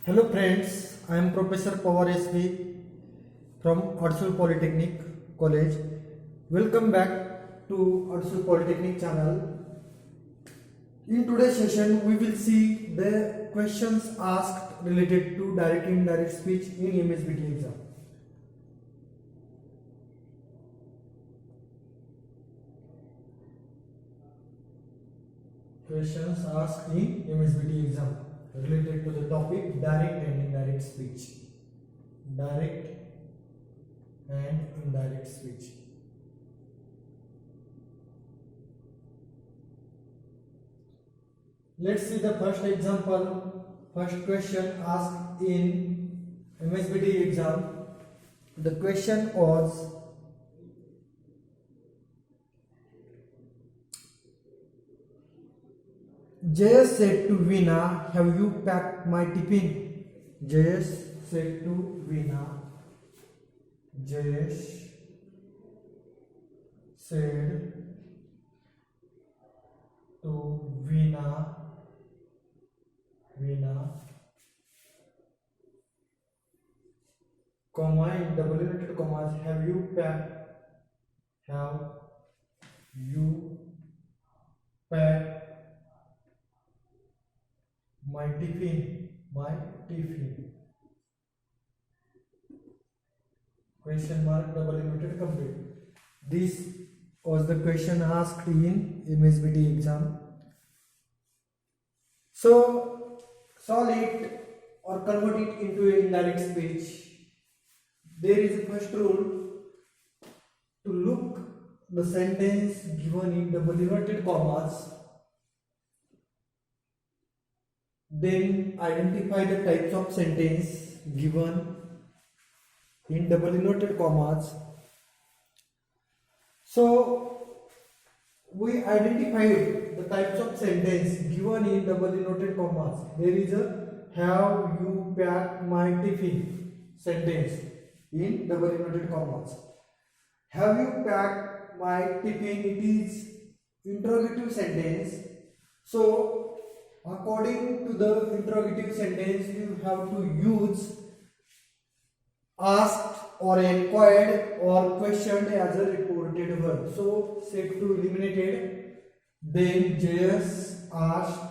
Hello friends, I am Professor Pawar SV from Adsul Polytechnic College. Welcome back to Adsul Polytechnic channel. In today's session, we will see the questions asked related to direct and indirect speech in MSBT exam. Questions asked in MSBT exam related to the topic direct and indirect speech. Direct and indirect speech. Let's see the first example. First question asked in MSBT exam. The question was, Jayesh said to Veena, "Have you packed my tiffin?" Jayesh said to Veena. Jayesh said to Veena. Comma in double inverted commas. Have you packed my tiffin? Question mark double inverted complete. This was the question asked in MSBT exam. So solve it or convert it into a indirect speech. There is a first rule to look the sentence given in double inverted commas. Then identify the types of sentence given in double inverted commas. So we identified the types of sentence given in double inverted commas. There is a "have you packed my tiffin" sentence in double inverted commas. Have you packed my tiffin? It is interrogative sentence. So according to the interrogative sentence, you have to use asked or inquired or questioned as a reported verb. So set to eliminated. Then Jayesh asked.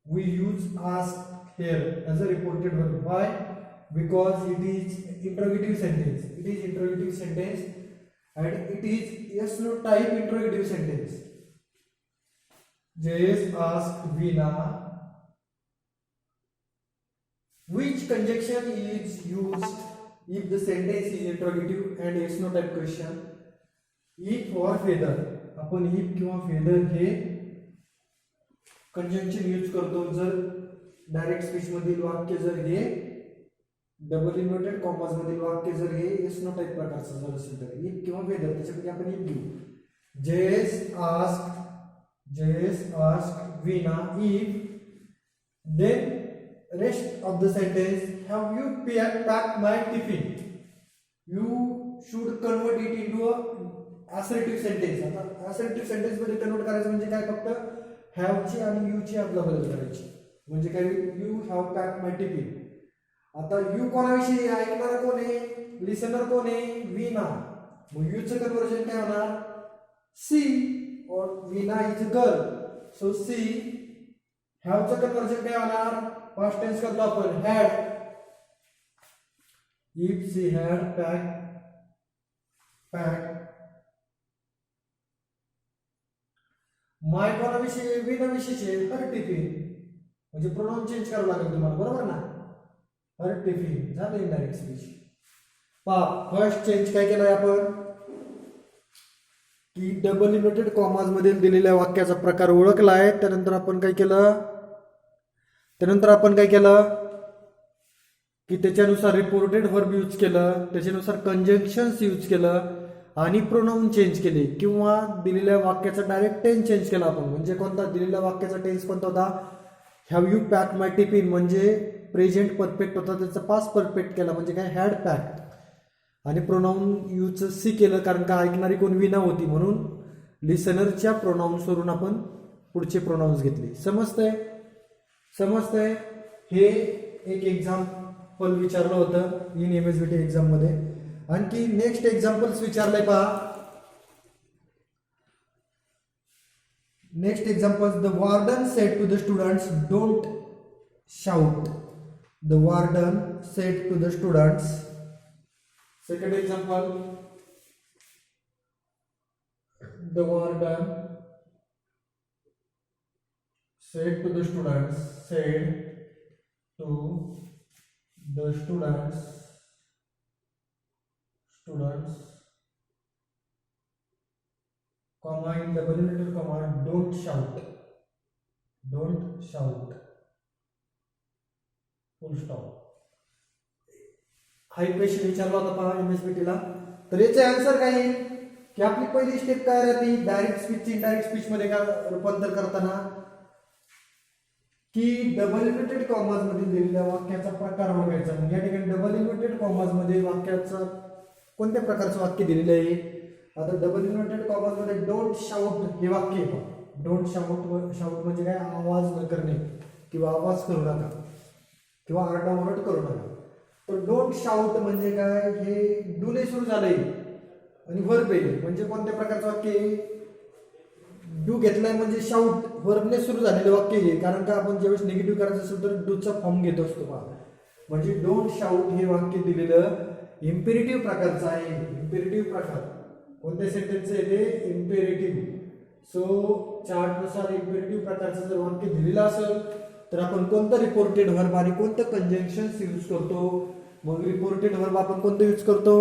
We use asked here as a reported verb. Why? Because it is interrogative sentence. And it is yes no type interrogative sentence. Jayesh asked Veena. Which conjunction is used if the sentence is interrogative and yes no type question? If or feather. आपण if किंवा feather हे conjunction use करतो जर direct speech मधील वाक्य जर हे double inverted commas मधील वाक्य जर हे yes no टाइप प्रकारचं जर असेल तर if किंवा feather त्याच्यापैकी आपण if घेऊ. Jayesh asked Veena if, then rest of the sentence, have you packed my tiffin? You should convert it into a assertive sentence. आता assertive sentence मध्ये कन्वर्ट करायचं म्हणजे काय, फक्त have ची आणि you ची अदला बदल करायची. म्हणजे काय, you have packed my tiffin. आता you कोणाविषयी, ऐकणारा कोण आहे, लिसनर कोण आहे, वीणा. मग you चं कन्वर्जन काय होणार, she or Veena is a girl. So she. have चं कन्वर्जन काय होणार, past tense करतो आपण, had. If she had packed my कोणाविषयी, वीणाविषयीचे her tiffin. म्हणजे प्रोनाउन चेंज करावं लागेल तुम्हाला, बरोबर ना. her tiffin झालं इनडायरेक्ट स्पीच. फर्स्ट चेंज काय केलाय आपण की डबल इन्व्हर्टेड कॉमास मध्ये दिलेल्या वाक्याचा प्रकार ओळखलाय. त्यानंतर आपण काय केलं की त्याच्यानुसार रिपोर्टेड वर्ब यूज केलं, त्याच्यानुसार कंजंक्शन्स यूज केलं आणि प्रोनाउन चेंज केले किंवा दिलेल्या वाक्याचा डायरेक्ट टेन्स चेंज केला आपण. म्हणजे कोणता दिलेल्या वाक्याचा टेन्स कोणता होता, have you packed my tiffin, म्हणजे प्रेझेंट परफेक्ट होता, त्याचा पास्ट परफेक्ट केला म्हणजे काय, हॅड पॅक्ड. आणि प्रोनाउन यूज सी केलं कारण का ऐकणारी कोण, वीणा होती, म्हणून लिसनरच्या प्रोनाउन्स वरून आपण पुढचे प्रोनाउन्स घेतले. समजतंय? हे एक एक्झाम्पल विचारलं होतं इन MSBT एक्झाम मध्ये. आणखी नेक्स्ट एक्झाम्पल्स विचारलंय पहा. Next example, the warden said to the students don't shout. The warden said to the students. Second example, the warden said to the students comma in double inverted comma don't shout full stop. हा एक question विचारला होता पहा MSBT ला. तर याचे answer काय आहे की आपली पहिली स्टेप काय राहते डायरेक्ट स्पीच इनडायरेक्ट स्पीच मध्ये का रूपांतर करताना की डबल इन्व्हर्टेड कॉमाज मध्ये दिलेल्या वाक्याचा प्रकार बघायचा. म्हणजे या ठिकाणी डबल इन्व्हर्टेड कॉमाज मध्ये वाक्याचं कोणत्या प्रकारचं वाक्य दिलेलं आहे. आता डबल इन्व्हर्टेड कॉमाज मध्ये डोंट शाउट हे वाक्य आहे. डोंट शाउट म्हणजे काय, आवाज न करणे किंवा आवाज करू नका किंवा आरडाओरड करू नका. तर डोंट शाउट म्हणजे काय, हे डूने सुरू झालंय आणि वर्ब आहे म्हणजे कोणत्या प्रकारचं वाक्य आहे, डू घेतलाय म्हणजे शाउट वर्बने सुरू झालेलं वाक्य आहे. कारण का आपण ज्यावेळेस निगेटिव्ह करायचं असेल तर डूचा फॉर्म घेत असतो पहा. म्हणजे डोंट शाउट हे वाक्य दिलेलं इम्पेरेटिव्ह प्रकारचं आहे. इम्पेरेटिव्ह प्रकार कोणत्या सेंटेन्स आहे ते इम्पेरेटिव्ह. सो चार्टनुसार इम्पेरेटिव्ह प्रकारचं जर वाक्य दिलेलं असेल तर आपण कोणतं रिपोर्टेड व्हर्ब आणि कोणतं कंजंक्शन्स यूज करतो. मग रिपोर्टेड व्हर्ब आपण कोणतं यूज करतो,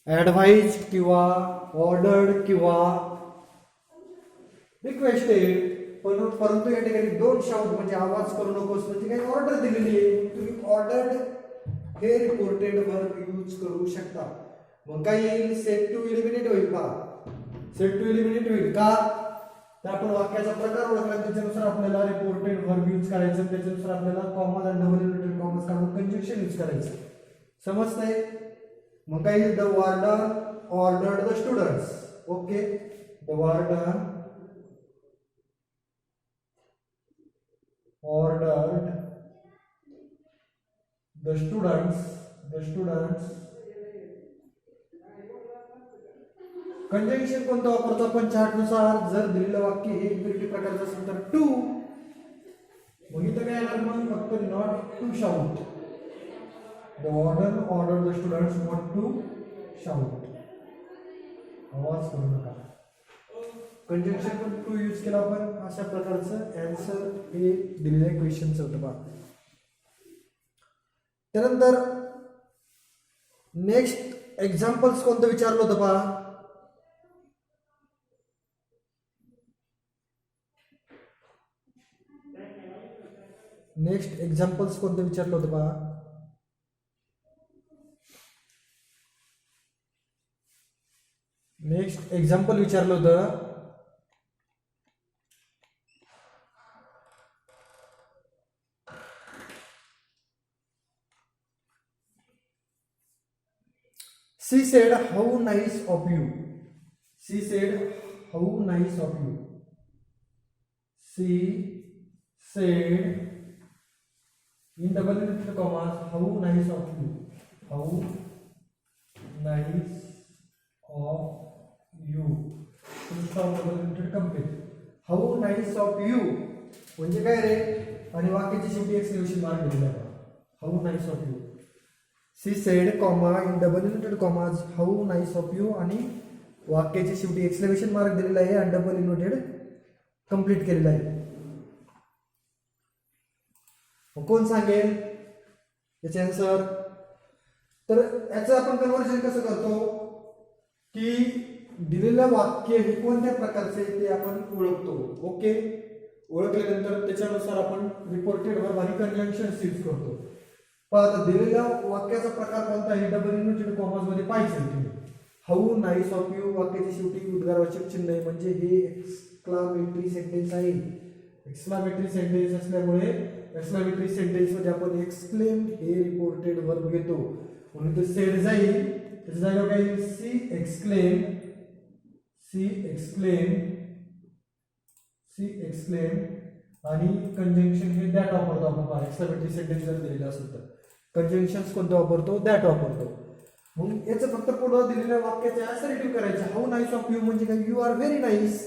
ऍडवाइज किंवा ऑर्डर्ड किंवा रिक्वेस्टेड. परंतु या ठिकाणी डोंट शाउट म्हणजे आवाज करू नकोस म्हणजे काही ऑर्डर दिलेली आहे. तुम्ही ऑर्डर्ड हे रिपोर्टेड व्हर्ब यूज करू शकता. मग काय येईल, सेट टू एलिमिनेट होईल का, सेट टू एलिमिनेट होईल का, तर आपण वाक्याचा प्रकार ओळखला त्याच्यानुसार आपल्याला रिपोर्टेड व्हर्ब यूज करायचं. त्याच्यानुसार आपल्याला कॉमा आणि डबल इन्व्हर्टेड कॉमास काढून कंजंक्शन यूज करायचं. समजतंय. मग काय येईल, the warden ordered the students. Okay, the warden ordered the students conjunction कोणतं वापरतो आपण चार्टनुसार. जर दिलेलं वाक्य हे इम्पेरेटिव्ह प्रकारचं असेल तर टू. मग इथं काय येणार मग, फक्त not to shout. The warden ordered the students not to shout, आवाज करू नका. कंजंक्शन पण टू यूज केला आपण. अशा प्रकारचं आन्सर हे दिलेल्या क्वेश्चनचं होतं पहा. त्यानंतर नेक्स्ट एक्झाम्पल्स कोणतं विचारलं होतं पहा. नेक्स्ट एक्झाम्पल्स कोणतं विचारलं होतं पहा. नेक्स्ट एक्झाम्पल विचारलं होतं, she said how nice of you. She said how nice of you. She said in double inverted commas how nice of you. How nice of you. Full stop double inverted complete. How nice of you म्हणजे काय रे, आणि वाक्याची शेवटी exclamation mark दिलेला आहे. How nice of you. She said comma in double inverted commas how nice of you आणि वाक्याची शेवटी एक्सक्लेमेशन मार्क दिलेला आहे आणि डबल इन्व्हर्टेड कंप्लीट केलेला आहे. कोण सांगेल याचे आन्सर. तर याचं आपण कन्व्हर्जन कसं करतो की दिलेलं वाक्य हे कोणत्या प्रकारचे ते आपण ओळखतो. ओके, ओळखल्यानंतर त्याच्यानुसार आपण रिपोर्टेड व्हर्ब आणि कंजंक्शन्स यूज करतो. आता दिलेल्या वाक्याचा प्रकार कोणता आहे, डबल इन्व्हर्टेड कॉमास मध्ये पाहिजे तुम्ही. हाऊ नाईस ऑफ यू वाक्याची शेवटी उद्गारवाचक चिन्ह आहे म्हणजे हे एक्सक्लामेटरी सेंटेन्स आहे. एक्सक्लामेटरी सेंटेन्स असल्यामुळे एक्सक्लामेटरी सेंटेन्स मध्ये आपण एक्सक्लेम हे रिपोर्टेड वर्ब घेतो म्हणून ते सेड जाईल. त्याच्या जागेवर काय येईल, सी एक्सक्लेम आणि कंजंक्शन हे दॅट वापरतो आपण पहा. एक्सक्लेमेटरी सेंटेन्स जर दिलेलं असेल तर कंजंक्शन कोणतं वापरतो, दॅट वापरतो. मग याचं फक्त पुढं दिलेल्या वाक्याचे ऍसर्टिव्ह करायचे. हाऊ नाईस ऑफ यू म्हणजे काय, you are very nice,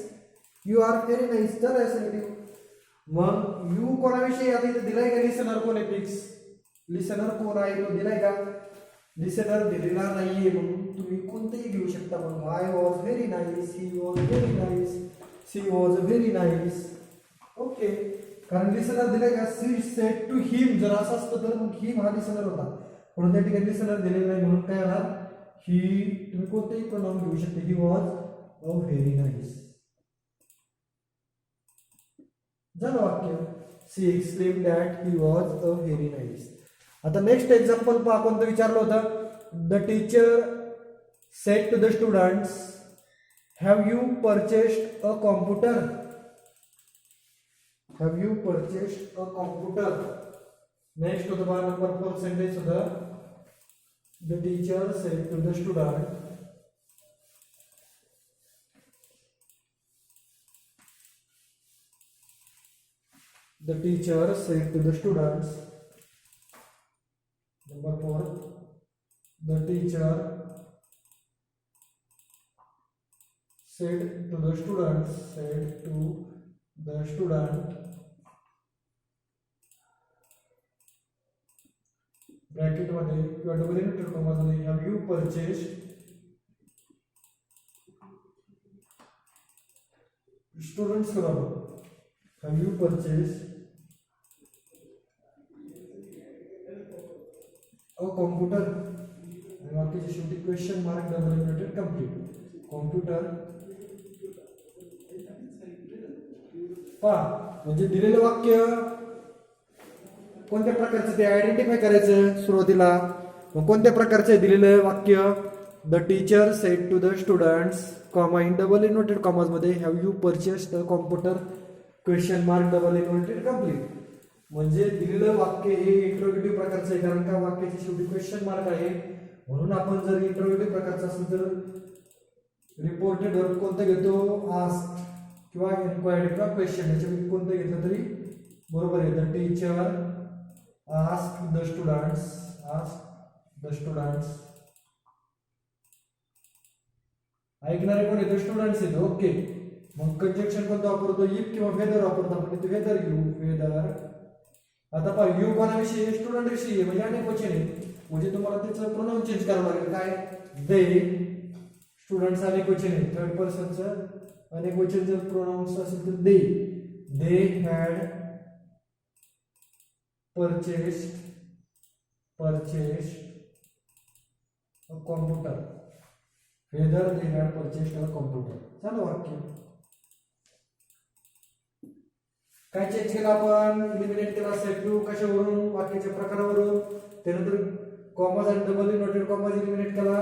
you are very nice, तर ऍसर्टिव्ह. मग यू कोणाविषयी आता इथे दिलाय का, लिसनर कोण आहे फिक्स, लिसनर कोण आहे तो दिलाय का, लिसनर दिलेला नाहीये म्हणून तुम्ही कोणतेही घेऊ शकता. मग I was very nice, he was very nice, she was very nice. Okay, कारण लिसनर दिलाय का, सी सेड टू हिम जर असं असतं तर मग हिम हा लिसनर होता, म्हणून त्या ठिकाणी लिसनर दिलेला नाही म्हणून काय होणार, ही तुम्ही कोणतेही प्रोनाउन घेऊ शकता. He was a very nice. झालं वाक्य. She exclaim that he was a very nice. आता नेक्स्ट एक्झाम्पल पहा, कोणतं विचारलं होतं. The teacher said to the students, have you purchased a computer, have you purchased a computer. Next होतं पहा number 4 sentence होतं. The teacher said to the student, the teacher said to the students. Number 4, the teacher said to the students, said to the student, bracket मध्ये किंवा double inverted comma मध्ये, have you purchased, students करा, have you purchased a computer, आणि वाक्याची शेवटी question mark double inverted complete. Computer पहा, म्हणजे दिलेलं वाक्य कोणत्या प्रकारचं ते आयडेंटिफाय करायचं सुरुवातीला. मग कोणत्या प्रकारचं दिलेलं वाक्य, the teacher said to the students comma in double inverted commas मध्ये, have you purchased a computer question mark double inverted complete. म्हणजे दिलेलं वाक्य हे इंट्रोगेटिव्ह प्रकारचं आहे, कारण का वाक्याची शेवटी क्वेश्चन मार्क आहे. म्हणून आपण जर इंट्रोगेटिव्ह प्रकारचं असेल तर रिपोर्टेड वर्ब कोणतं घेतो, आस्क्ड किंवा इन्क्वायर्ड किंवा क्वेश्चन, याच्यापैकी कोणतं घेतलं तरी बरोबर आहे. The teacher asked the students, asked the students. ऐकणारे कोण येतो, स्टुडंट्स येतो. ओके, मग कंजंक्शन कोणतं वापरतो, इफ किंवा वेदर वापरतो आपण. इथे वेदर घेऊ, वेदर. आता पहा, यू कोणाविषयी, स्टुडंट विषयी आहे, म्हणजे अनेक वचन आहे, म्हणजे तुम्हाला त्याचं प्रोनाउन चेंज करावं लागेल. काय, दे, स्टुडंट्स अनेक वचन आहे, थर्ड पर्सनचं अनेक वचन जर प्रोनाउन्स असेल तर they. They had purchased a computer, whether they had purchased a computer. झालं वाक्य. काय चेंज केलं आपण, इलिमिनेट केला सेट टू, कशावरून, वाक्याच्या प्रकारावरून. त्यानंतर कॉमाज आणि डबल इनवर्टेड कॉमाज इलिमिनेट केला,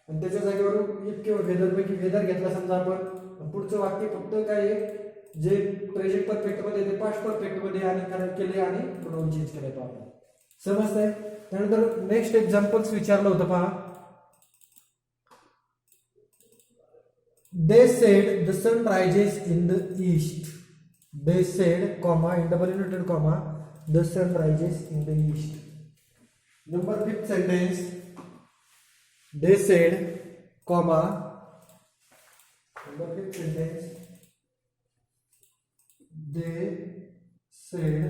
आणि त्याच्या जागेवर इफ किंवा वेदर पैकी वेदर घेतला समजा आपण. पुढचं वाक्य फक्त काय आहे, जे प्रेझेंट परफेक्ट मध्ये ते पास्ट परफेक्ट मध्ये आणि कनेक्ट केले आणि प्रोनाउन चेंज केले. आपण समजतंय. त्यानंतर नेक्स्ट एक्झाम्पल्स विचारलं होतं पहा. They said the sun rises in the east. They said, comma, in double inverted comma, the sun rises in the east. Number 5th sentence. They said, comma, number 5th sentence. They said,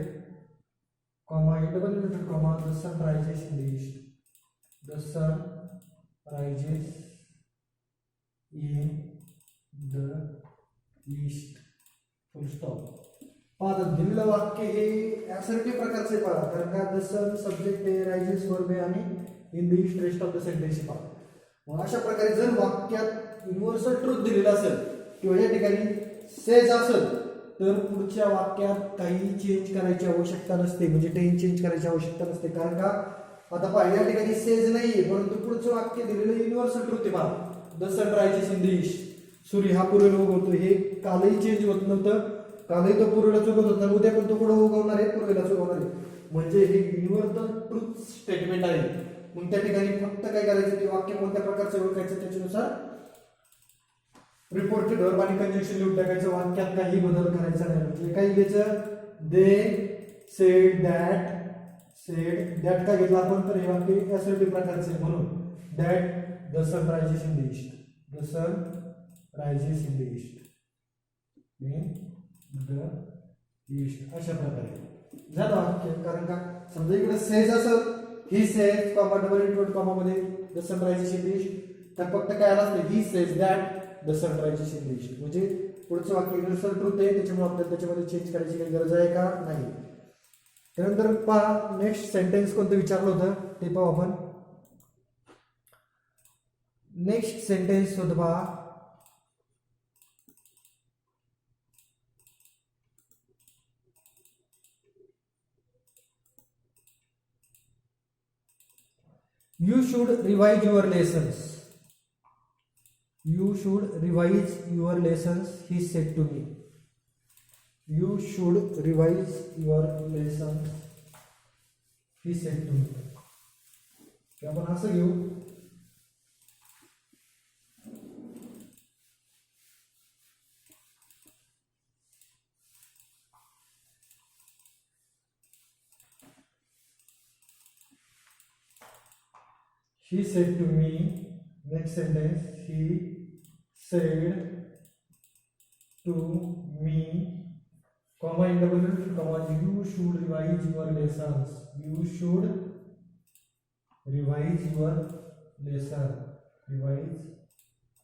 comma, in double inverted comma, the sun rises in the east. The sun rises in the east. Full stop. पहा, दिलेलं वाक्य हे ऍसर्टिव्ह प्रकारचे पहा, कारण का the sun subject आहे, rises verb आहे, आणि in the east rest of the sentence पहा. मग अशा प्रकारे जर वाक्यात युनिव्हर्सल ट्रूथ दिलेलं असेल किंवा या ठिकाणी सेज असेल तर पुढच्या वाक्यात काही चेंज करायची आवश्यकता नसते, म्हणजे टेन्स चेंज करायची आवश्यकता नसते. कारण का आता पहा, या ठिकाणी सेज नाहीये, परंतु पुढचं वाक्य दिलेलं युनिव्हर्सल ट्रूथ आहे. पहा, the sun rises in the east, सूर्य हा पूर्वेला उगवतो. हे कालही चेंज होत नव्हतं, कालही तो पूर्वेला उगवत होता, उद्या पण तो पुढे उगवणार आहे, पूर्वेला उगवणार आहे. म्हणजे हे युनिव्हर्सल ट्रूथ स्टेटमेंट आहे. मग त्या ठिकाणी फक्त काय करायचं, ते वाक्य कोणत्या प्रकारचं ओळखायचं त्याच्यानुसार रिपोर्टेड वर्ब आणि कंजक्शन लिहून टाकायचं, वाक्यात काही बदल करायचा नाही. म्हणजे काय लिहायचं, दे सेड दॅट का घेतला आपण, तर हे वाक्य असर्टिव्ह प्रकारचे आहे, म्हणून that the sun rises in the east, the sun rises in the east, in the east, अशा प्रकारे झालं वाक्य. कारण का समजा इकडे सेज असं, he says comma double interval comma मध्ये the sun rises in the east, तर फक्त काय आलं असतं, he says that the sun rises in the east. म्हणजे पुढचं वाक्य युनिव्हर्सल ट्रूथ आहे, त्याच्यामुळे आपल्याला त्याच्यामध्ये चेंज करायची काही गरज आहे का, नाही. त्यानंतर पहा नेक्स्ट सेंटेन्स कोणतं विचारलं होतं ते पाहू आपण. नेक्स्ट सेंटेन्स होतं पहा, you should revise your lessons. You should revise your lessons, he said to me. You should revise your lessons, he said to me. की आपण असं घेऊ, he said to me. Next sentence, he said to me, comma in double quotation, comma, you should revise your lessons. You should revise your lesson. Revise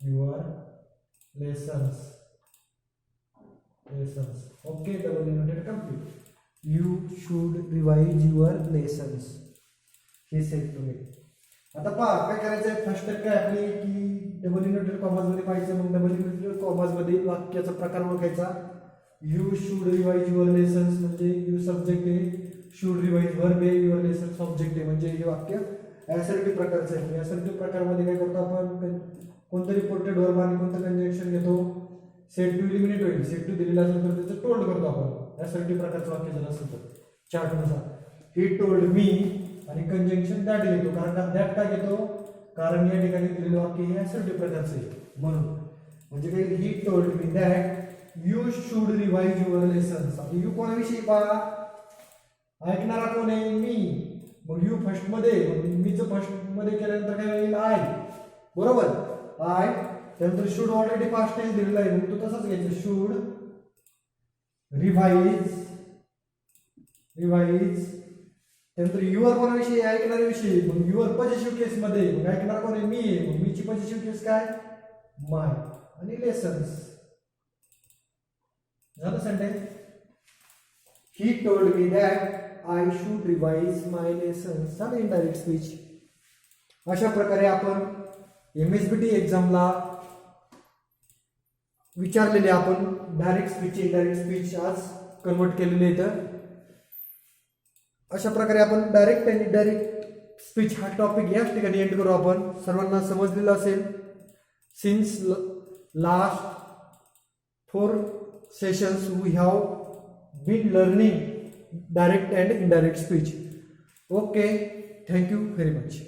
your lessons. Lessons. Okay, double noted complete. You should revise your lessons, he said to me. आता पहा काय करायचंय, first काय आपली की double inverted commas मध्ये पाहिजे, मग डबल इन्व्हर्टेड कॉमाज मध्ये वाक्याचा प्रकार ओळखायचा. You should revise your lessons म्हणजे यू सब्जेक्ट आहे, शुड रिवाइज वर्ब आहे, युअर लेसन्स ऑब्जेक्ट आहे, म्हणजे हे वाक्य ऍसर्टिव्ह प्रकारचं आहे. ऍसर्टिव्ह प्रकारमध्ये काय करतो आपण, कोणतं रिपोर्टेड वर्ब आणि कोणतं कंजक्शन घेतो, सेट टू इलिमिनेट होईल. सेट टू दिलेला असेल तर त्याचं टोल्ड करतो आपण, ऍसर्टिव्ह प्रकारचं वाक्य जर असेल तर चार्टनुसार. ही टोल्ड मी आणि कंजंक्शन दॅट घेतो. कारण का दॅट का घेतो, कारण या ठिकाणी दिलेलं वाक्य हे असर्टिव्ह प्रकारचे आहे म्हणून. म्हणजे काय, he told me that you should revise your lessons. आता यू कोणाविषयी पहा, ऐकणारा कोण आहे, मी. मग यू फर्स्ट मध्ये, मीच फर्स्ट मध्ये केल्यानंतर काय होईल, आय, बरोबर, आय. त्यानंतर शुड ऑलरेडी पास्ट टेन्स दिलेला आहे, मग तो तसाच घ्यायचा, शुड रिवाइज. त्यानंतर युअर कोणाविषयी, ऐकणाऱ्याविषयी, मग युअर पॉझिटिव्ह केस मध्ये, मग ऐकणार कोण आहे, मी आहे, मग मीची पॉझिटिव्ह केस काय, माय, आणि लेसन्स. झालं sentence. He told me that I should revise my lessons. झालं इनडायरेक्ट स्पीच. अशा प्रकारे आपण MSBT एक्झामला विचारलेले आपण डायरेक्ट स्पीच, इनडायरेक्ट स्पीच आज कन्वर्ट केलेले आहेत. अशा प्रकारे आपण डायरेक्ट आणि इनडायरेक्ट स्पीच हा टॉपिक याच ठिकाणी एंड करू. आपण सर्वांना समजलेलं असेल. Since last 4 sessions we have been learning direct and indirect speech. Okay, thank you very much.